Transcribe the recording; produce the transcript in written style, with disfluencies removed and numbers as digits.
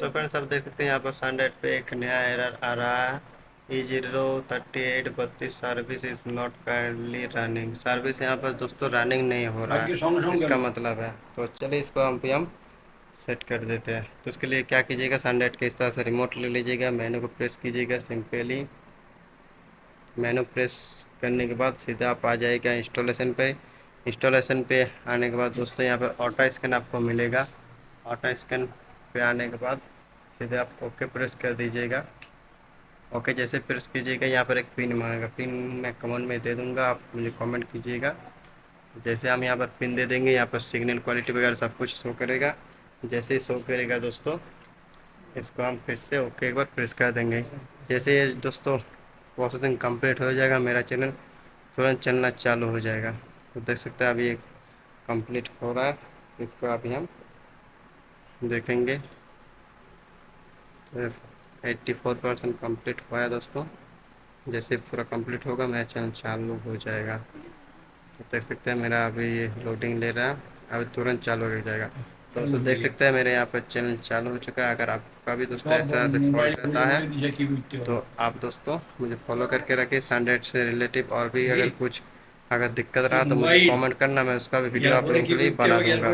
तो फ्रेंड्स आप देख सकते हैं यहाँ पर सनडेट पे एक नया एरर आ रहा है। E03832 service is not currently running. Service यहाँ पर दोस्तों रनिंग नहीं हो रहा बाकी है, सॉन्ग सॉन्ग इसका करो। मतलब है। तो चलिए इसको हम सेट कर देते हैं। तो उसके लिए क्या कीजिएगा, सनडेट के इस तरह से रिमोट ले लीजिएगा, मेनू को प्रेस कीजिएगा सिंपली। मेनू प्रेस करने के बाद सीधा आप आ जाएगा इंस्टॉलेशन पे। इंस्टॉलेशन पे आने के बाद दोस्तों यहाँ पर ऑटो स्कैन आपको मिलेगा। ऑटो स्कैन पे आने के बाद सीधे आप ओके प्रेस कर दीजिएगा। ओके जैसे प्रेस कीजिएगा यहाँ पर एक पिन मांगेगा, पिन मैं कमेंट में दे दूँगा, आप मुझे कमेंट कीजिएगा। जैसे हम यहाँ पर पिन दे देंगे, यहाँ पर सिग्नल क्वालिटी वगैरह सब कुछ शो करेगा। जैसे ही शो करेगा दोस्तों, इसको हम फिर से ओके एक बार प्रेस कर देंगे। जैसे ये दोस्तों प्रोसेसिंग कंप्लीट हो जाएगा, मेरा चैनल तुरंत चलना चालू हो जाएगा। तो देख सकते हैं अभी ये कंप्लीट हो रहा है। इसको अभी हम देखेंगे। तो 84% कंप्लीट हुआ है दोस्तों। जैसे पूरा कंप्लीट होगा मेरा चैनल चालू हो जाएगा। तो देख सकते हैं मेरा अभी ये लोडिंग ले रहा है, अभी तुरंत चालू हो जाएगा। तो दोस्तों देख सकते हैं मेरे यहाँ पर चैनल चालू हो चुका है। अगर आपका भी दोस्तों ऐसा डिफ़ॉल्ट रहता है तो आप दोस्तों मुझे फॉलो करके रखिए। सनडेट से रिलेटिव और भी अगर कुछ अगर दिक्कत रहा तो मुझे मोबाइल कमेंट करना, मैं उसका भी वीडियो या आप बोले लोगों कि के लिए बना या दूंगा।